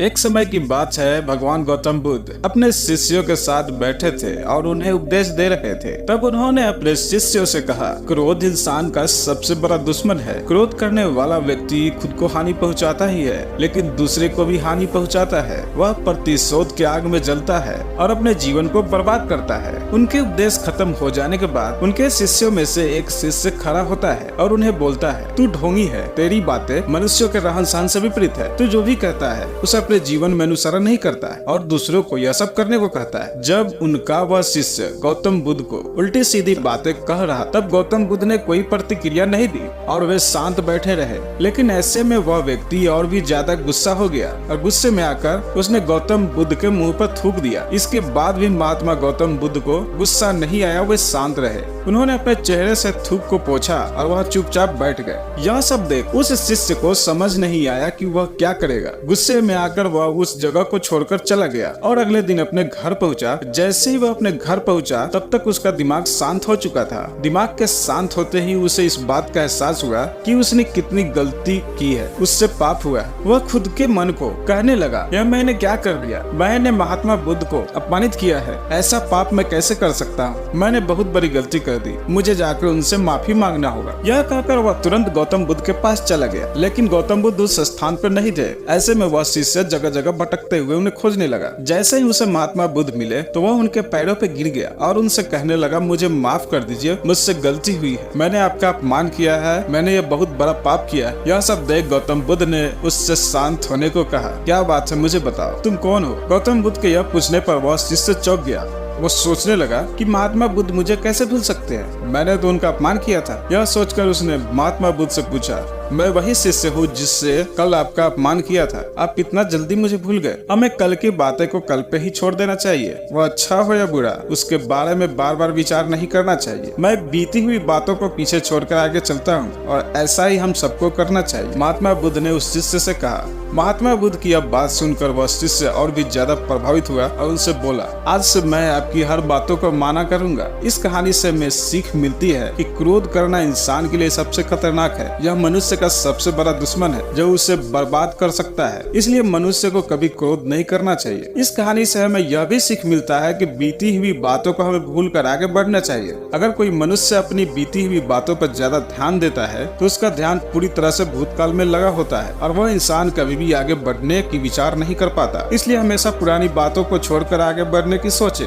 एक समय की बात है, भगवान गौतम बुद्ध अपने शिष्यों के साथ बैठे थे और उन्हें उपदेश दे रहे थे। तब उन्होंने अपने शिष्यों से कहा, क्रोध इंसान का सबसे बड़ा दुश्मन है। क्रोध करने वाला व्यक्ति खुद को हानि पहुंचाता ही है, लेकिन दूसरे को भी हानि पहुंचाता है। वह प्रतिशोध के आग में जलता है और अपने जीवन को बर्बाद करता है। उनके उपदेश खत्म हो जाने के बाद उनके शिष्यों में से एक शिष्य खड़ा होता है और उन्हें बोलता है, तू ढोंगी है, तेरी बातें मनुष्यों के रहन सहन से विपरीत है। तू जो भी कहता है उसे अपने जीवन में अनुसरण नहीं करता है और दूसरों को यह सब करने को कहता है। जब उनका वह शिष्य गौतम बुद्ध को उल्टी सीधी बातें कह रहा, तब गौतम बुद्ध ने कोई प्रतिक्रिया नहीं दी और वे शांत बैठे रहे। लेकिन ऐसे में वह व्यक्ति और भी ज्यादा गुस्सा हो गया और गुस्से में आकर उसने गौतम बुद्ध के मुंह पर थूक दिया। इसके बाद भी महात्मा गौतम बुद्ध को गुस्सा नहीं आया, वे शांत रहे। उन्होंने अपने चेहरे से थूक को पोंछा और वह चुपचाप बैठ गए। यह सब देख उस शिष्य को समझ नहीं आया कि वह क्या करेगा। गुस्से में आकर वह उस जगह को छोड़कर चला गया और अगले दिन अपने घर पहुंचा। जैसे ही वह अपने घर पहुंचा, तब तक उसका दिमाग शांत हो चुका था। दिमाग के शांत होते ही उसे इस बात का एहसास हुआ कि उसने कितनी गलती की है, उससे पाप हुआ। वह खुद के मन को कहने लगा, यह मैंने क्या कर दिया? मैंने महात्मा बुद्ध को अपमानित किया है। ऐसा पाप मैं कैसे कर सकता हूँ? मैंने बहुत बड़ी गलती कर दी, मुझे जाकर उनसे माफी मांगना होगा। यह कहकर वह तुरंत गौतम बुद्ध के पास चला गया, लेकिन गौतम बुद्ध उस स्थान पर नहीं थे। ऐसे में वह शिष्य जगह जगह भटकते हुए उन्हें खोजने लगा। जैसे ही उसे महात्मा बुद्ध मिले तो वह उनके पैरों पे गिर गया और उनसे कहने लगा, मुझे माफ कर दीजिए, मुझसे गलती हुई है, मैंने आपका अपमान किया है, मैंने ये बहुत बड़ा पाप किया है। यह सब देख गौतम बुद्ध ने उससे शांत होने को कहा। क्या बात है, मुझे बताओ, तुम कौन हो? गौतम बुद्ध के यह पूछने पर वह शिष्य चौंक गया। वो सोचने लगा कि महात्मा बुद्ध मुझे कैसे भूल सकते हैं, मैंने तो उनका अपमान किया था। यह सोचकर उसने महात्मा बुद्ध से पूछा, मैं वही शिष्य हूँ जिससे कल आपका अपमान किया था, आप इतना जल्दी मुझे भूल गए? हमें कल की बातें को कल पे ही छोड़ देना चाहिए। वह अच्छा हो या बुरा, उसके बारे में बार बार विचार नहीं करना चाहिए। मैं बीती हुई बातों को पीछे छोड़कर आगे चलता हूँ और ऐसा ही हम सबको करना चाहिए, महात्मा बुद्ध ने उस शिष्य से कहा। महात्मा बुद्ध की अब बात सुनकर वह शिष्य और भी ज्यादा प्रभावित हुआ और उनसे बोला, आज से मैं आपकी हर बातों को माना करूंगा। इस कहानी से हमें सीख मिलती है कि क्रोध करना इंसान के लिए सबसे खतरनाक है। यह मनुष्य का सबसे बड़ा दुश्मन है जो उसे बर्बाद कर सकता है। इसलिए मनुष्य को कभी क्रोध नहीं करना चाहिए। इस कहानी से हमें यह भी सीख मिलता है कि बीती हुई बातों को हमें भूलकर आगे बढ़ना चाहिए। अगर कोई मनुष्य अपनी बीती हुई बातों पर ज्यादा ध्यान देता है तो उसका ध्यान पूरी तरह से भूतकाल में लगा होता है और वह इंसान कभी भी आगे बढ़ने की विचार नहीं कर पाता। इसलिए हमेशा पुरानी बातों को छोड़कर आगे बढ़ने की सोचे।